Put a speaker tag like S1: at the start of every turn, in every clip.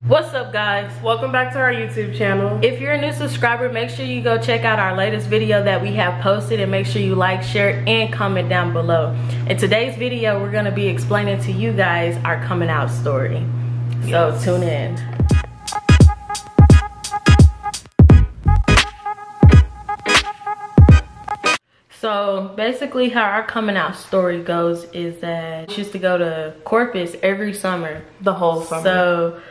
S1: What's up, guys?
S2: Welcome back to our YouTube channel.
S1: If you're a new subscriber, make sure you go check out our latest video that we have posted, and make sure you like, share, and comment down below. In today's video, we're going to be explaining to you guys our coming out story. So tune in. So basically how our coming out story goes is that she used to go to Corpus every summer.
S2: The whole summer.
S1: So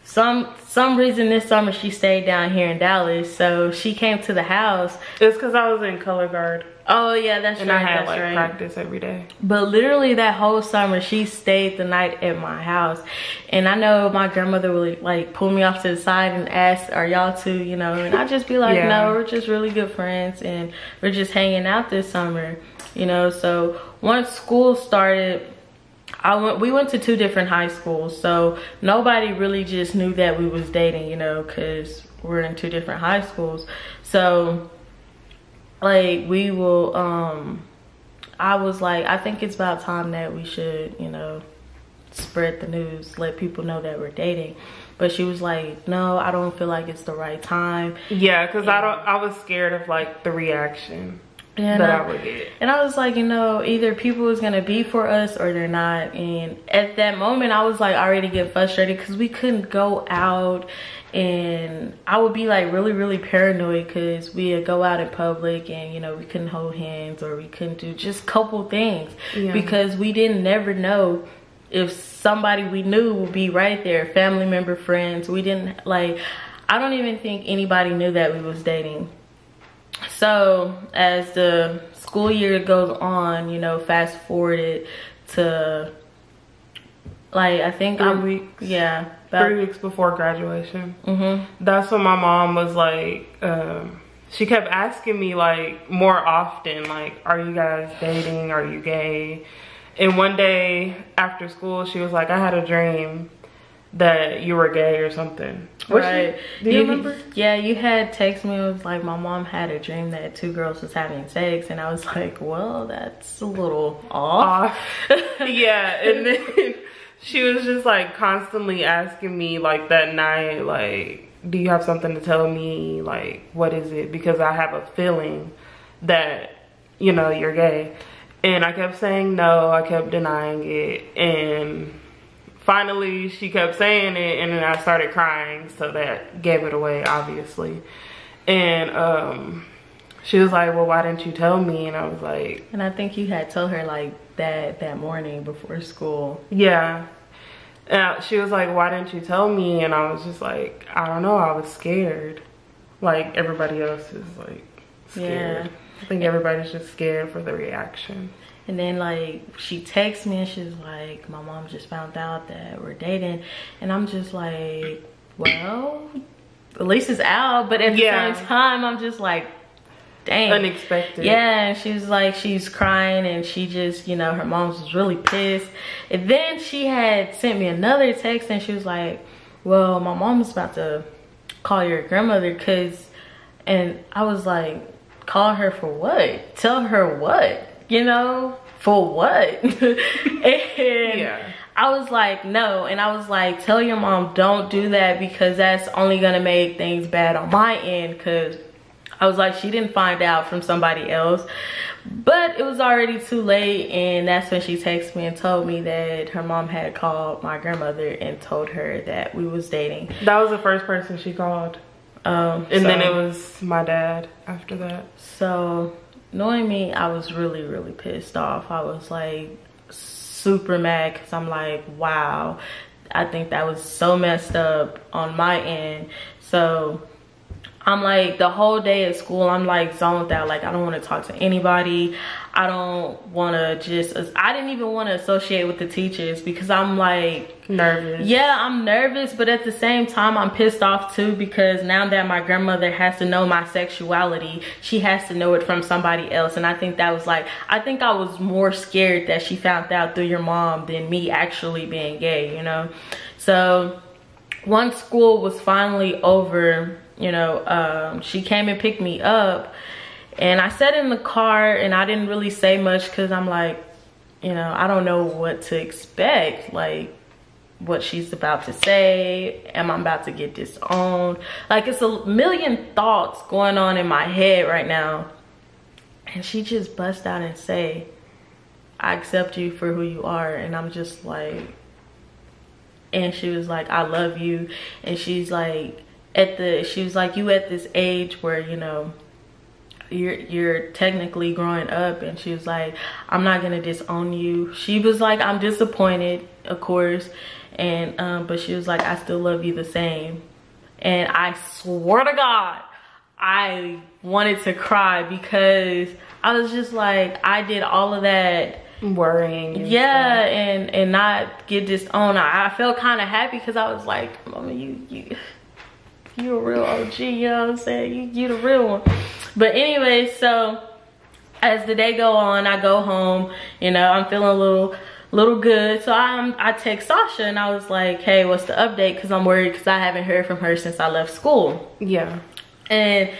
S1: some reason this summer she stayed down here in Dallas, so she came to the house.
S2: It's because I was in color guard.
S1: Oh yeah, that's
S2: and
S1: right.
S2: And I had
S1: that's
S2: like
S1: right.
S2: practice every day.
S1: But literally that whole summer she stayed the night at my house. And I know my grandmother would like pull me off to the side and ask, are y'all two, you know? And I'd just be like, no, we're just really good friends and we're just hanging out this summer, you know? So once school started, we went to two different high schools, so nobody really just knew that we was dating, you know, because we're in two different high schools. So like we will I was like, I think it's about time that we should, you know, spread the news, let people know that we're dating. But she was like, no, I don't feel like it's the right time.
S2: Yeah, because I was scared of like the reaction that I would get.
S1: And I was like, you know, either people is gonna be for us or they're not. And at that moment I was like already getting frustrated because we couldn't go out, and I would be like really paranoid because we would go out in public and, you know, we couldn't hold hands or we couldn't do just a couple things because we didn't never know if somebody we knew would be right there, family member, friends. We didn't, like, I don't even think anybody knew that we was dating. So as the school year goes on, you know, fast forwarded to like, I think
S2: 3 weeks.
S1: Yeah.
S2: 3 weeks before graduation. That's when my mom was like, she kept asking me like more often, like, are you guys dating? Are you gay? And one day after school, she was like, I had a dream that you were gay or something.
S1: Right.
S2: Do you remember? Yeah,
S1: you had texted me. It was like, my mom had a dream that two girls was having sex, and I was like, well, that's a little off.
S2: Yeah, and then she was just like constantly asking me like that night, like, do you have something to tell me? Like, what is it? Because I have a feeling that, you know, you're gay. And I kept saying no, I kept denying it, and finally she kept saying it, and then I started crying, so that gave it away, obviously. And she was like, well, why didn't you tell me? And I was like,
S1: and I think you had told her like that morning before school.
S2: Yeah. And she was like, why didn't you tell me? And I was just like, I don't know, I was scared. Like everybody else is like scared.
S1: Yeah.
S2: I think everybody's just scared for the reaction.
S1: And then like she texts me and she's like, my mom just found out that we're dating. And I'm just like, well, at least it's out. But at the same time, I'm just like, dang.
S2: Unexpected.
S1: Yeah, and she's like, she's crying, and she just, you know, her mom was really pissed. And then she had sent me another text and she was like, well, my mom's about to call your grandmother, and I was like, call her for what? Tell her what? You know, for what? And I was like, no. And I was like, tell your mom, don't do that, because that's only gonna make things bad on my end. Because I was like, she didn't find out from somebody else. But it was already too late, and that's when she texted me and told me that her mom had called my grandmother and told her that we was dating.
S2: That was the first person she called. And then it was my dad after that.
S1: So knowing me, I was really pissed off. I was like super mad, because I'm like, wow, I think that was so messed up on my end. So I'm like, the whole day at school, I'm like zoned out. Like, I don't want to talk to anybody. I don't want to I didn't even want to associate with the teachers, because I'm like
S2: nervous.
S1: Yeah, I'm nervous, but at the same time, I'm pissed off too, because now that my grandmother has to know my sexuality, she has to know it from somebody else. And I think that was like, I think I was more scared that she found out through your mom than me actually being gay, you know? So once school was finally over, you know, she came and picked me up, and I sat in the car and I didn't really say much, because I'm like, you know, I don't know what to expect. Like, what she's about to say. Am I about to get disowned? Like, it's a million thoughts going on in my head right now. And she just bust out and say, I accept you for who you are. And I'm just like, and she was like, I love you. And she's like, she was like, you at this age where, you know, you're technically growing up. And she was like, I'm not gonna disown you. She was like, I'm disappointed, of course, and but she was like, I still love you the same. And I swear to God, I wanted to cry, because I was just like, I did all of that
S2: worrying,
S1: yeah, and not get disowned. I felt kind of happy, because I was like, Mama, you a real OG, you know what I'm saying? You the real one. But anyway, so as the day go on, I go home, you know, I'm feeling a little good. So I text Sasha, and I was like, hey, what's the update? Because I'm worried, because I haven't heard from her since I left school.
S2: Yeah.
S1: And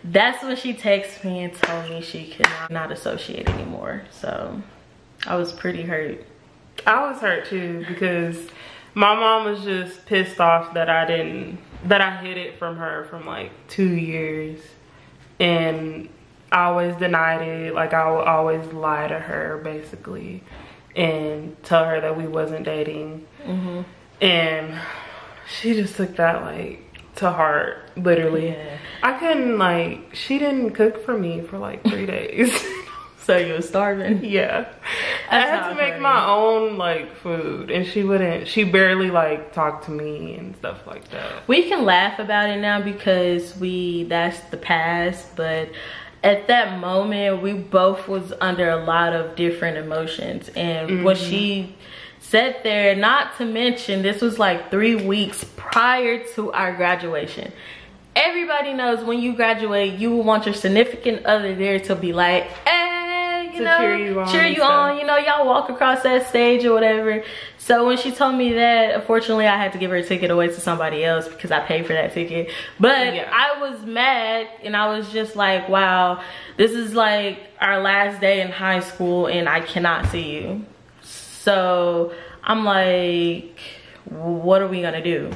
S1: that's when she texted me and told me she could not associate anymore. So I was pretty hurt.
S2: I was hurt too, because my mom was just pissed off that I hid it from her from like 2 years. And I always denied it. Like, I would always lie to her, basically, and tell her that we wasn't dating. Mm-hmm. And she just took that, like, to heart, literally.
S1: Yeah.
S2: I couldn't, like, she didn't cook for me for like 3 days.
S1: So you were starving?
S2: Yeah. I had to make my own, like, food, and she barely, like, talked to me and stuff like that.
S1: We can laugh about it now, because that's the past, but at that moment, we both was under a lot of different emotions. And what she said there, not to mention, this was like 3 weeks prior to our graduation. Everybody knows when you graduate, you will want your significant other there to be like, hey, you know, cheer you on, you know, y'all walk across that stage or whatever. So when she told me that, unfortunately, I had to give her a ticket away to somebody else, because I paid for that ticket. But yeah, I was mad, and I was just like, wow, this is like our last day in high school, and I cannot see you. So I'm like, what are we gonna do?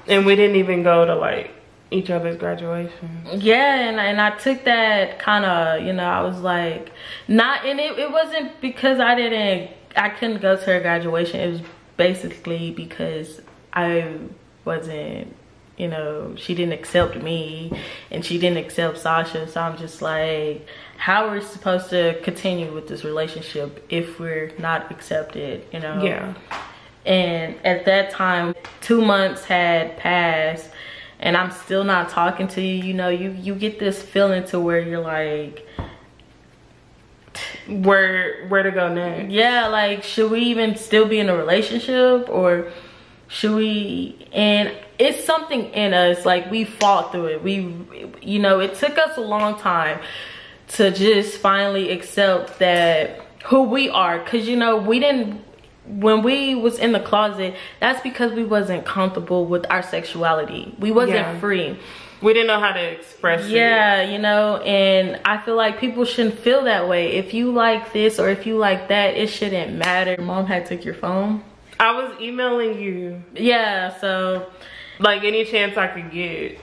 S2: And we didn't even go to like each other's graduation.
S1: Yeah, and I took that kind of, you know, I was like, not, and it wasn't because I couldn't go to her graduation. It was basically because I wasn't, you know, she didn't accept me, and she didn't accept Sasha. So I'm just like, how are we supposed to continue with this relationship if we're not accepted, you know?
S2: Yeah.
S1: And at that time, 2 months had passed, and I'm still not talking to you. You know, you get this feeling to where you're like,
S2: where to go next? Yeah,
S1: like, should we even still be in a relationship, or should we? And it's something in us, like, we fought through it. You know, it took us a long time to just finally accept that who we are, because, you know, when we was in the closet, that's because we wasn't comfortable with our sexuality. We wasn't free.
S2: We didn't know how to express it.
S1: Yeah, you know, and I feel like people shouldn't feel that way. If you like this or if you like that, it shouldn't matter. Your mom had took your phone.
S2: I was emailing you.
S1: Yeah, so
S2: like any chance I could get.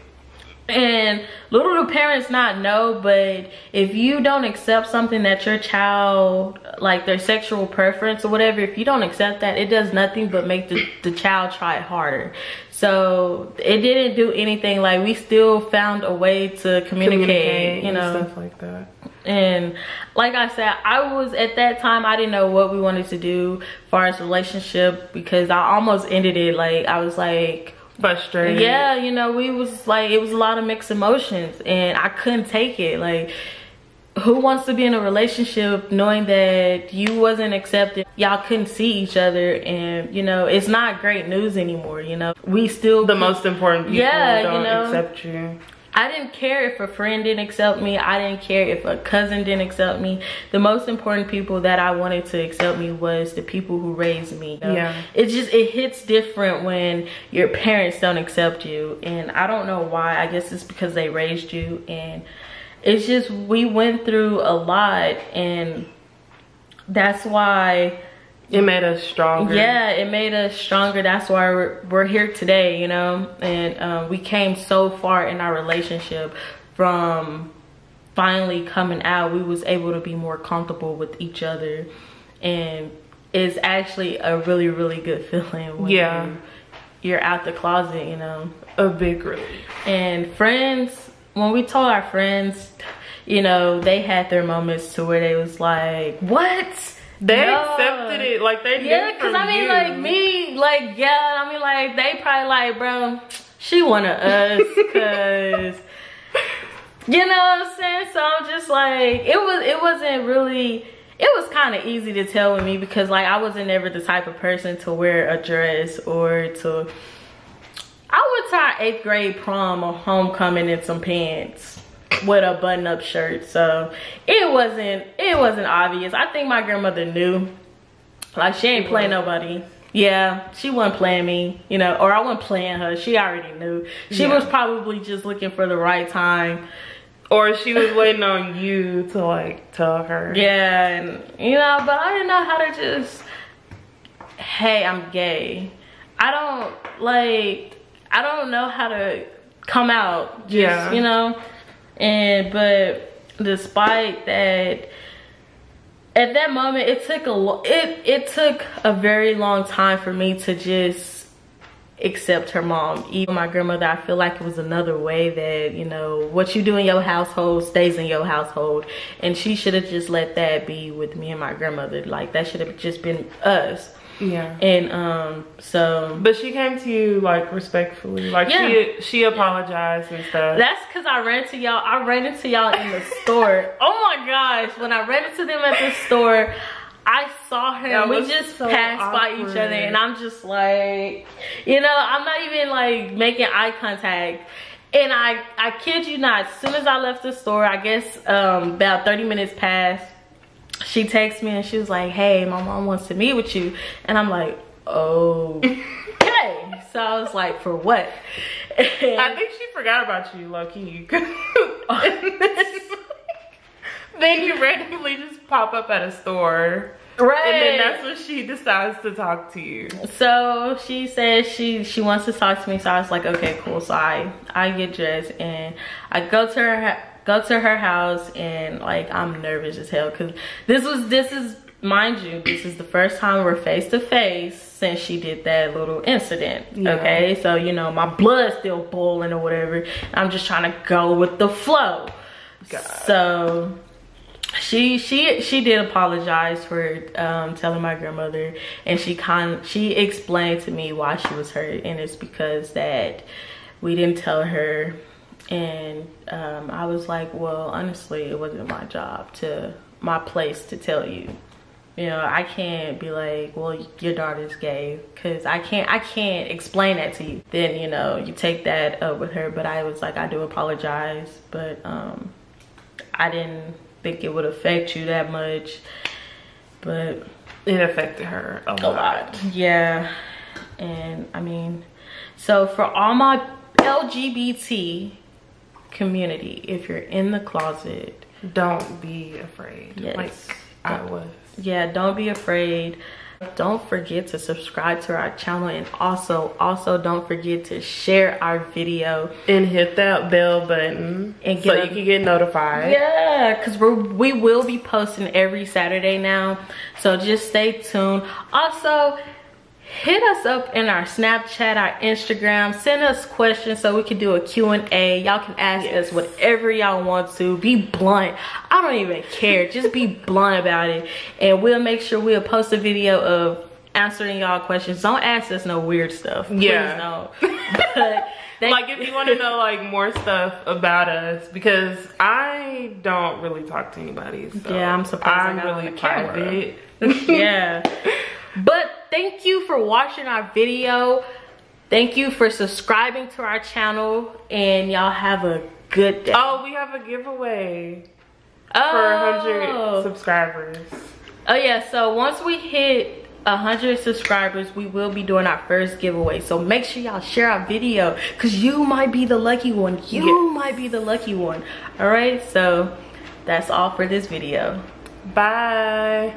S1: And little do parents not know, but if you don't accept something that your child, like their sexual preference or whatever, if you don't accept that, it does nothing but make the child try harder. So it didn't do anything. Like, we still found a way to communicate, you know,
S2: stuff like that.
S1: And like I said, I was at that time, I didn't know what we wanted to do as far as relationship, because I almost ended it. Like, I was like
S2: frustrated.
S1: Yeah, you know, we was like, it was a lot of mixed emotions, and I couldn't take it. Like, who wants to be in a relationship knowing that you wasn't accepted, y'all couldn't see each other, and, you know, it's not great news anymore, you know. We still,
S2: the most important people don't
S1: you know,
S2: accept you.
S1: I didn't care if a friend didn't accept me. I didn't care if a cousin didn't accept me. The most important people that I wanted to accept me was the people who raised me. You know?
S2: Yeah.
S1: It hits different when your parents don't accept you. And I don't know why. I guess it's because they raised you. And it's just, we went through a lot. And that's why,
S2: It made us stronger.
S1: Yeah, it made us stronger. That's why we're here today, you know. And we came so far in our relationship from finally coming out. We was able to be more comfortable with each other, and it's actually a really, really good feeling when you're out the closet, you know.
S2: A big relief. And
S1: friends, when we told our friends, you know, they had their moments to where they was like, what?
S2: They accepted it, like they did.
S1: Yeah, because I mean, like me, like, yeah, I mean, like, they probably like, bro, she one of us, because, you know what I'm saying? So I'm just like, it wasn't really, it was kind of easy to tell with me, because, like, I wasn't ever the type of person to wear a dress or to, I went to our 8th grade prom or homecoming in some pants with a button-up shirt, so it wasn't obvious. I think my grandmother knew, like, she ain't playing nobody. Yeah, she wasn't playing me, you know, or I wasn't playing her. She already knew. She was probably just looking for the right time,
S2: or she was waiting on you to, like, tell her.
S1: Yeah, and you know, but I didn't know how to just, hey, I'm gay. I don't know how to come out, just, you know. And but despite that, at that moment, it took a very long time for me to just accept her mom. Even my grandmother, I feel like it was another way that, you know, what you do in your household stays in your household, and she should have just let that be with me and my grandmother. Like, that should have just been us.
S2: Yeah.
S1: And so,
S2: but she came to you, like, respectfully, like, she apologized and stuff.
S1: That's because I ran into y'all in the store. Oh my gosh, when I ran into them at the store, I saw her and we just passed by each other, and I'm just like, you know, I'm not even like making eye contact. And I kid you not, as soon as I left the store, I guess about 30 minutes passed, she texted me and she was like, hey, my mom wants to meet with you. And I'm like, oh, okay. So I was like, for what? And
S2: I think she forgot about you, low-key. Then you randomly just pop up at a store.
S1: Right.
S2: And then that's when she decides to talk to you.
S1: So she says she wants to talk to me. So I was like, okay, cool. So I get dressed and I go to her house, and like, I'm nervous as hell, because this is mind you, this is the first time we're face to face since she did that little incident. Okay, so you know, my blood's still boiling or whatever. I'm just trying to go with the flow. God. So she did apologize for telling my grandmother, and she explained to me why she was hurt, and it's because that we didn't tell her. And I was like, well, honestly, it wasn't my place to tell you. You know, I can't be like, well, your daughter's gay, because I can't explain that to you. Then, you know, you take that up with her. But I was like, I do apologize, but I didn't think it would affect you that much. But
S2: it affected her a lot.
S1: Yeah. And I mean, so for all my LGBT community, if you're in the closet,
S2: don't be afraid.
S1: Yes.
S2: Like I was.
S1: Yeah, don't be afraid. Don't forget to subscribe to our channel, and also don't forget to share our video
S2: and hit that bell button and so you can get notified.
S1: Yeah, because we will be posting every Saturday now, so just stay tuned. Also, hit us up in our Snapchat, our Instagram. Send us questions so we can do a Q&A. Y'all can ask us whatever y'all want to. Be blunt. I don't even care. Just be blunt about it. And we'll make sure we'll post a video of answering y'all questions. Don't ask us no weird stuff. Please don't. But
S2: like, if you want to know like more stuff about us, because I don't really talk to anybody. So
S1: yeah, I'm surprised.
S2: I'm really private.
S1: Yeah. But thank you for watching our video. Thank you for subscribing to our channel, and y'all have a good day.
S2: Oh, we have a giveaway for 100 subscribers.
S1: Oh yeah, so once we hit 100 subscribers, we will be doing our first giveaway. So make sure y'all share our video, because you might be the lucky one. You might be the lucky one. All right, so that's all for this video.
S2: Bye.